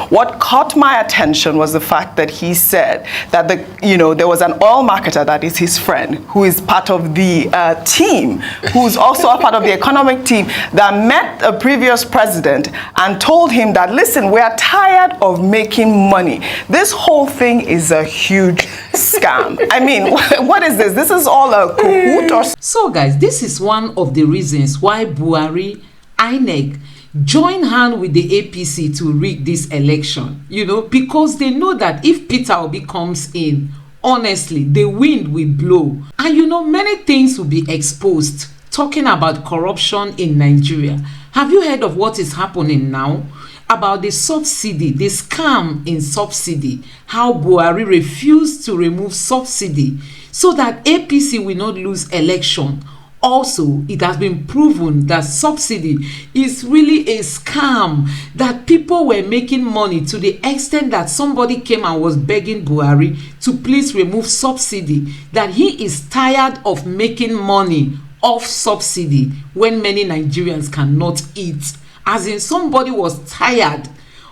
what caught my attention was the fact that he said that there was an oil marketer that is his friend, who is part of the team, who's also a part of the economic team, that met a previous president and told him that, listen, we are tired of making money. This whole thing is a huge scam. I mean, what is this? This is all a cahoot or... So guys, this is one of the reasons why Buhari, Inec, join hand with the APC to rig this election, because they know that if Peter Obi comes in, honestly, the wind will blow. And many things will be exposed, talking about corruption in Nigeria. Have you heard of what is happening now? About the subsidy, the scam in subsidy, how Buhari refused to remove subsidy so that APC will not lose election. Also, it has been proven that subsidy is really a scam, that people were making money to the extent that somebody came and was begging Buhari to please remove subsidy, that he is tired of making money off subsidy when many Nigerians cannot eat. As in, somebody was tired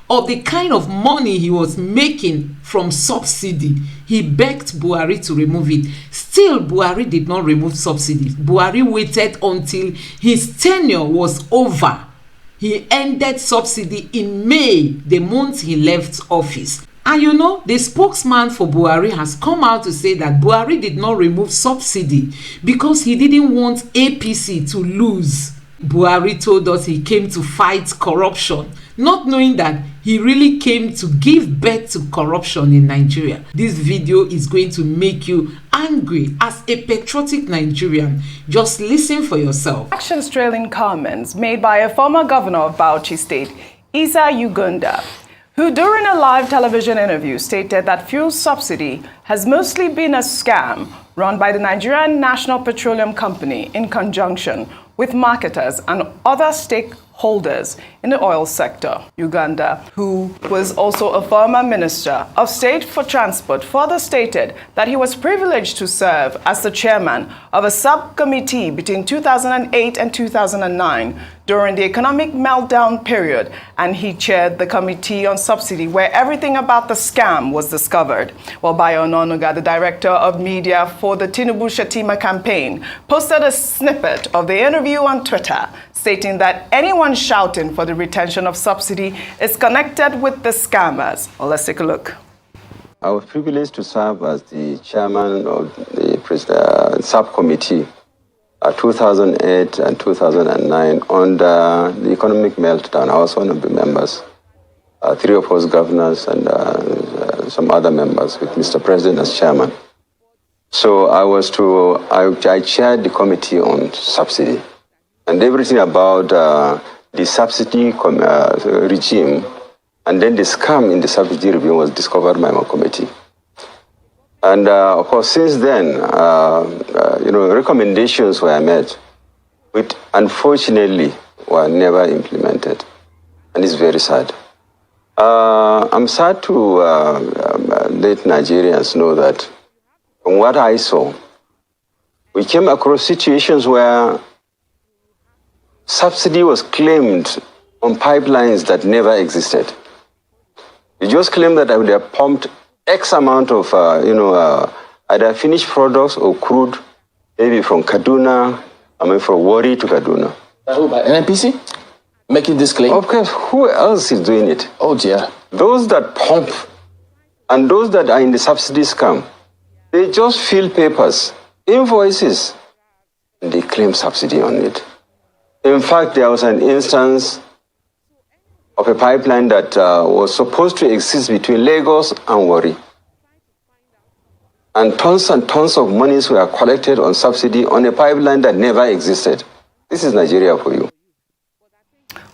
of the kind of money he was making from subsidy. He begged Buhari to remove it. Still, Buhari did not remove subsidy. Buhari waited until his tenure was over. He ended subsidy in May, the month he left office. And the spokesman for Buhari has come out to say that Buhari did not remove subsidy because he didn't want APC to lose. Buhari told us he came to fight corruption, not knowing that he really came to give birth to corruption in Nigeria. This video is going to make you angry as a patriotic Nigerian. Just listen for yourself. Actions trailing comments made by a former governor of Bauchi State, Isa Uganda, who during a live television interview stated that fuel subsidy has mostly been a scam run by the Nigerian National Petroleum Company in conjunction with marketers and other stakeholders in the oil sector. Uganda, who was also a former Minister of State for Transport, further stated that he was privileged to serve as the chairman of a subcommittee between 2008 and 2009 during the economic meltdown period, and he chaired the committee on subsidy where everything about the scam was discovered. While Bayo Ononuga, the director of media for the Tinubu-Shetima campaign, posted a snippet of the interview on Twitter, stating that anyone shouting for the retention of subsidy is connected with the scammers. Well, let's take a look. I was privileged to serve as the chairman of the subcommittee 2008 and 2009 under the economic meltdown. I was one of the members, 3 of us governors and some other members with Mr. President as chairman. So I chaired the committee on subsidy and everything about the subsidy regime, and then the scam in the subsidy regime was discovered by my committee. And of course, since then, recommendations were made, which unfortunately were never implemented, and it's very sad. I'm sad to let Nigerians know that from what I saw, we came across situations where subsidy was claimed on pipelines that never existed. You just claim that they have pumped X amount of, either finished products or crude, maybe from Kaduna, from Warri to Kaduna. Who, by NPC? Making this claim? Of course, who else is doing it? Oh dear. Those that pump and those that are in the subsidy scam, they just fill papers, invoices, and they claim subsidy on it. In fact, there was an instance of a pipeline that was supposed to exist between Lagos and Warri. And tons of monies were collected on subsidy on a pipeline that never existed. This is Nigeria for you.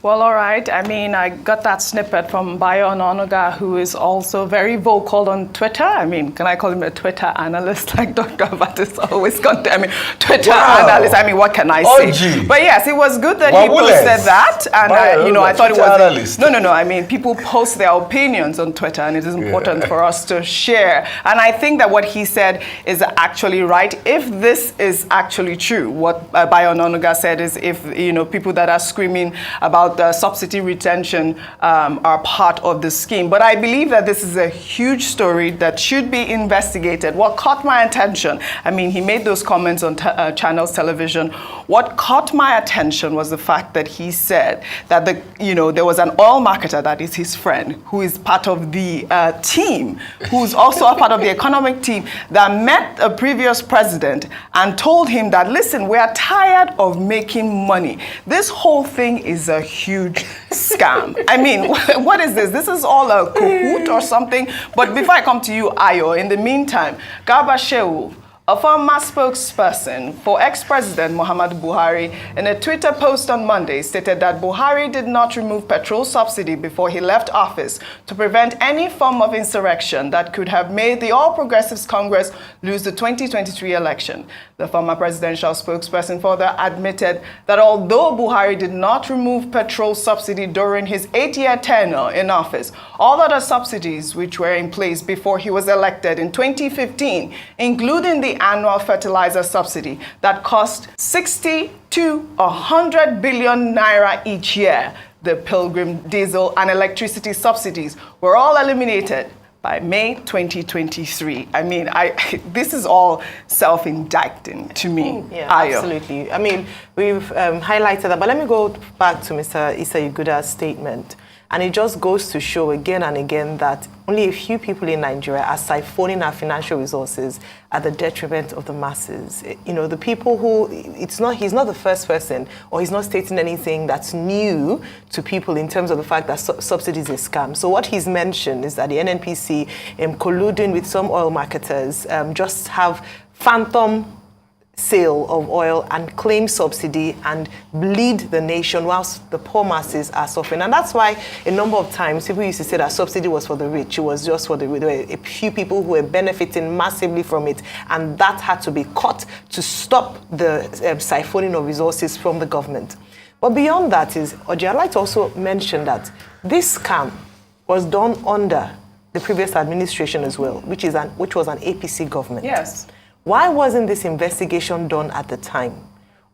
Well, all right. I mean, I got that snippet from Bayo Ononuga, who is also very vocal on Twitter. I mean, can I call him a Twitter analyst like Dr. Abatis always Twitter analyst. I mean, what can I say? Orji. But yes, it was good that he posted that. And, I thought it was... Analyst. No. I mean, people post their opinions on Twitter, and it is important for us to share. And I think that what he said is actually right. If this is actually true, what Bayo Ononuga said is if, people that are screaming about about subsidy retention are part of the scheme. But I believe that this is a huge story that should be investigated. What caught my attention, I mean, he made those comments on Channels Television. What caught my attention was the fact that he said that there was an oil marketer that is his friend, who is part of the team, who's also a part of the economic team, that met a previous president and told him that, listen, we are tired of making money. This whole thing is a huge scam. I mean, what is this? This is all a cahoot or something? But before I come to you, Ayo, in the meantime, Garba Shehu, a former spokesperson for ex-president Muhammadu Buhari, in a Twitter post on Monday, stated that Buhari did not remove petrol subsidy before he left office to prevent any form of insurrection that could have made the All Progressives Congress lose the 2023 election. The former presidential spokesperson further admitted that although Buhari did not remove petrol subsidy during his 8-year tenure in office, all other subsidies which were in place before he was elected in 2015, including the annual fertilizer subsidy that cost 60 to 100 billion naira each year, the pilgrim diesel and electricity subsidies, were all eliminated by May 2023. I mean, this is all self-indicting to me. Yeah, absolutely. I mean, we've highlighted that, but let me go back to Mr. Issa Yuguda's statement. And it just goes to show again and again that only a few people in Nigeria are siphoning our financial resources at the detriment of the masses. You know, the people who, he's not the first person, or he's not stating anything that's new to people in terms of the fact that subsidies is a scam. So what he's mentioned is that the NNPC, colluding with some oil marketers, just have phantom sale of oil and claim subsidy and bleed the nation whilst the poor masses are suffering. And that's why a number of times people used to say that subsidy was for the rich. It was just for the rich. There were a few people who were benefiting massively from it, and that had to be cut to stop the siphoning of resources from the government. But beyond that is, Orji, I'd like to also mention that this scam was done under the previous administration as well, which was an APC government. Yes. Why wasn't this investigation done at the time?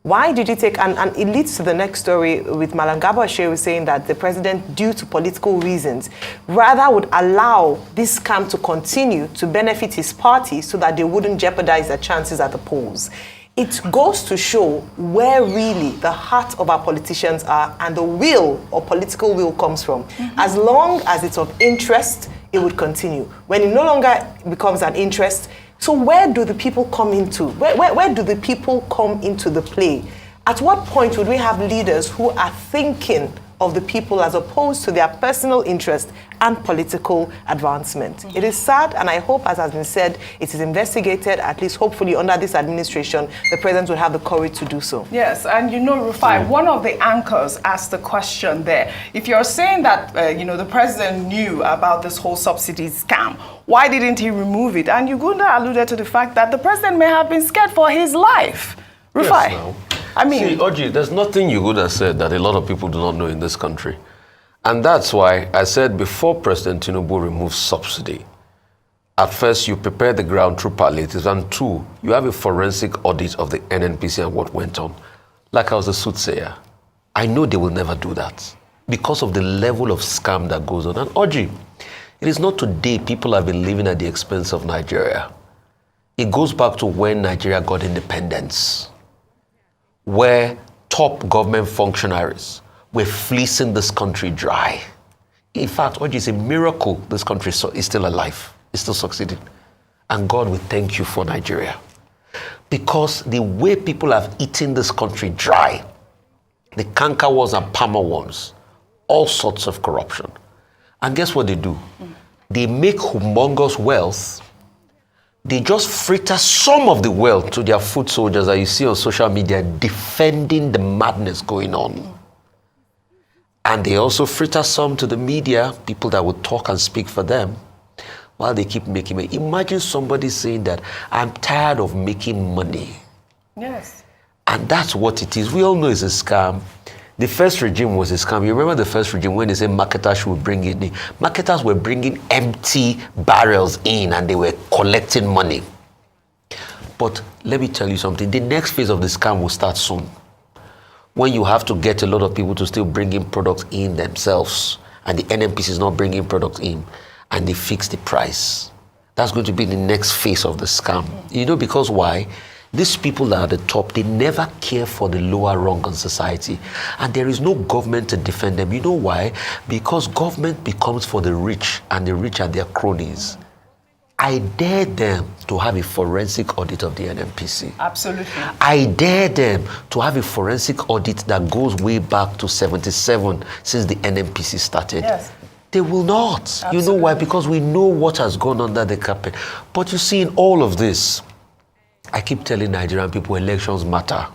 Why did you take, and it leads to the next story with Malam Garba Shehu saying that the president, due to political reasons, rather would allow this scam to continue to benefit his party so that they wouldn't jeopardize their chances at the polls. It goes to show where really the heart of our politicians are and the will or political will comes from. Mm-hmm. As long as it's of interest, it would continue. When it no longer becomes an interest, so where do the people come into? Where do the people come into the play? At what point would we have leaders who are thinking of the people as opposed to their personal interest and political advancement? Mm-hmm. It is sad, and I hope, as has been said, it is investigated, at least hopefully under this administration, the president will have the courage to do so. Yes, and you know, Rufai, one of the anchors asked the question there. If you're saying that, the president knew about this whole subsidy scam, why didn't he remove it? And Ugunda alluded to the fact that the president may have been scared for his life. Rufai. Yes, I mean, see, Orji, there's nothing you would have said that a lot of people do not know in this country. And that's why I said before President Tinubu removes subsidy, at first you prepare the ground through palliatives, and two, you have a forensic audit of the NNPC and what went on. Like I was a soothsayer, I know they will never do that because of the level of scam that goes on. And Orji, it is not today people have been living at the expense of Nigeria. It goes back to when Nigeria got independence, where top government functionaries were fleecing this country dry. In fact, Orji, it's a miracle this country is still alive, is still succeeding. And God, we thank you for Nigeria. Because the way people have eaten this country dry, the cankerworms and palmer worms, all sorts of corruption. And guess what they do? They make humongous wealth. They just fritter some of the wealth to their foot soldiers that you see on social media defending the madness going on. And they also fritter some to the media, people that would talk and speak for them, while they keep making money. Imagine somebody saying that, I'm tired of making money. yes. And that's what it is. We all know it's a scam. The first regime was a scam. You remember the first regime when they said marketers should bring it in? Marketers were bringing empty barrels in and they were collecting money. But let me tell you something. The next phase of the scam will start soon. when you have to get a lot of people to still bring in products in themselves, and the NNPC is not bringing products in, and they fix the price. That's going to be the next phase of the scam. You know, because why? These people that are at the top, they never care for the lower rung in society. And there is no government to defend them. You know why? Because government becomes for the rich, and the rich are their cronies. I dare them to have a forensic audit of the NNPC. Absolutely. I dare them to have a forensic audit that goes way back to 77, since the NNPC started. Yes. They will not. Absolutely. You know why? Because we know what has gone under the carpet. But you see, in all of this, I keep telling Nigerian people, elections matter.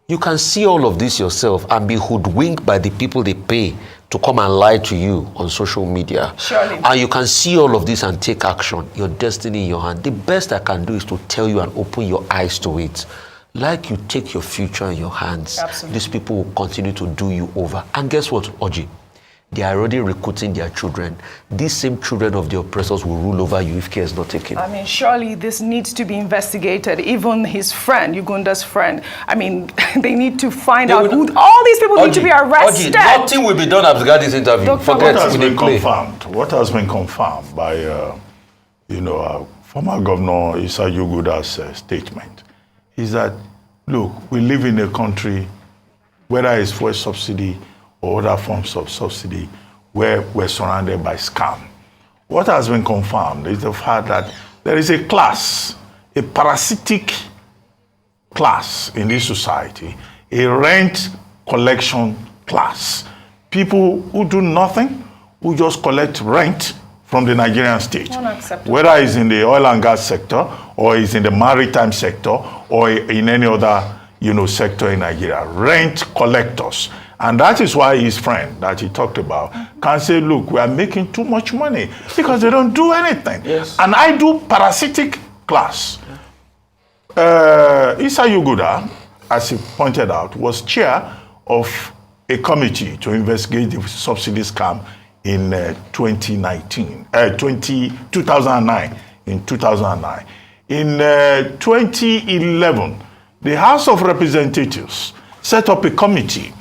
You can see all of this yourself and be hoodwinked by the people they pay to come and lie to you on social media. Surely. And you can see all of this and take action. Your destiny in your hand. The best I can do is to tell you and open your eyes to it. Like you take your future in your hands, Absolutely. these people will continue to do you over. And guess what, Orji? They are already recruiting their children. These same children of the oppressors will rule over you if care is not taken. I mean, surely this needs to be investigated. Even his friend, Ugunda's friend. I mean, they need to find out who. All these people need to be arrested. Orji, nothing will be done after this interview. Dr. Forget What has it. been confirmed? What has been confirmed by, former Governor Issa Yuguda's statement is that, look, we live in a country, whether it's fuel subsidy or other forms of subsidy, where we're surrounded by scam. What has been confirmed is the fact that there is a class, a parasitic class in this society, a rent collection class. People who do nothing, who just collect rent from the Nigerian state. Unacceptable. Whether it's in the oil and gas sector, or it's in the maritime sector, or in any other sector in Nigeria. Rent collectors. And that is why his friend that he talked about can say, look, we are making too much money because they don't do anything. Yes. And I do parasitic class. Issa Yuguda, as he pointed out, was chair of a committee to investigate the subsidy scam in 2009. In 2009. In 2011, the House of Representatives set up a committee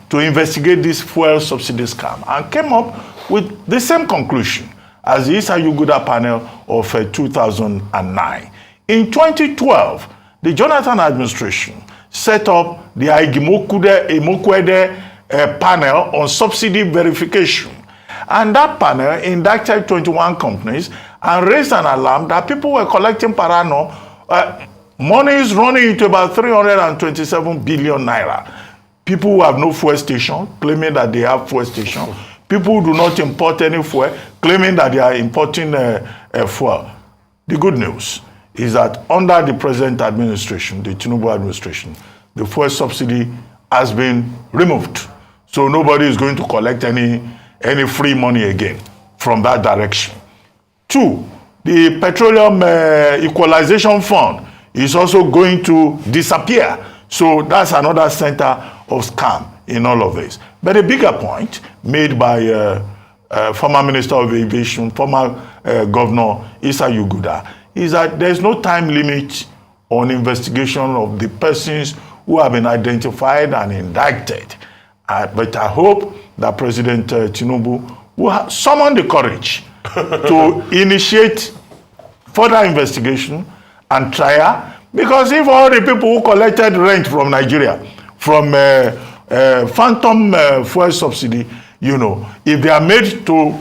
to investigate this fuel subsidy scam and came up with the same conclusion as the Issa Yuguda panel of 2009. In 2012, the Jonathan administration set up the Imokwede panel on subsidy verification. And that panel indicted 21 companies and raised an alarm that people were collecting per annum. Money is running into about 327 billion naira. People who have no fuel station, claiming that they have fuel station. People who do not import any fuel, claiming that they are importing fuel. The good news is that under the present administration, the Tinubu administration, the fuel subsidy has been removed. So nobody is going to collect any free money again from that direction. 2, the Petroleum Equalization Fund is also going to disappear. So that's another center of scam in all of this. But a bigger point made by former Minister of Aviation, former Governor Issa Yuguda, is that there's no time limit on investigation of the persons who have been identified and indicted. But I hope that President Tinubu will summon the courage to initiate further investigation and trial, because if all the people who collected rent from Nigeria, from phantom fuel subsidy, if they are made to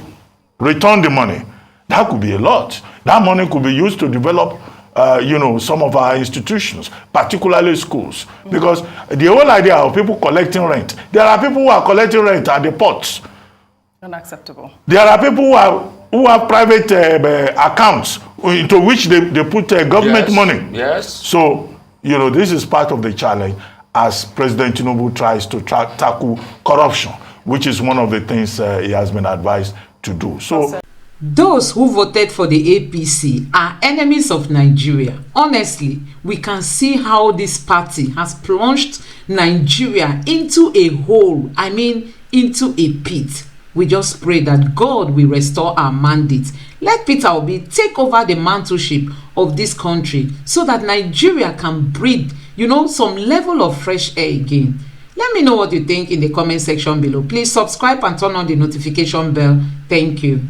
return the money, that could be a lot. That money could be used to develop some of our institutions, particularly schools. Because the whole idea of people collecting rent, there are people who are collecting rent at the ports. Unacceptable. There are people who have private accounts into which they put government money. Yes. So, this is part of the challenge as President Tinubu tries to tackle corruption, which is one of the things he has been advised to do. So, those who voted for the APC are enemies of Nigeria. Honestly, we can see how this party has plunged Nigeria into a hole, into a pit. We just pray that God will restore our mandate. Let Peter Obi take over the mantleship of this country so that Nigeria can breathe, some level of fresh air again. Let me know what you think in the comment section below. Please subscribe and turn on the notification bell. Thank you.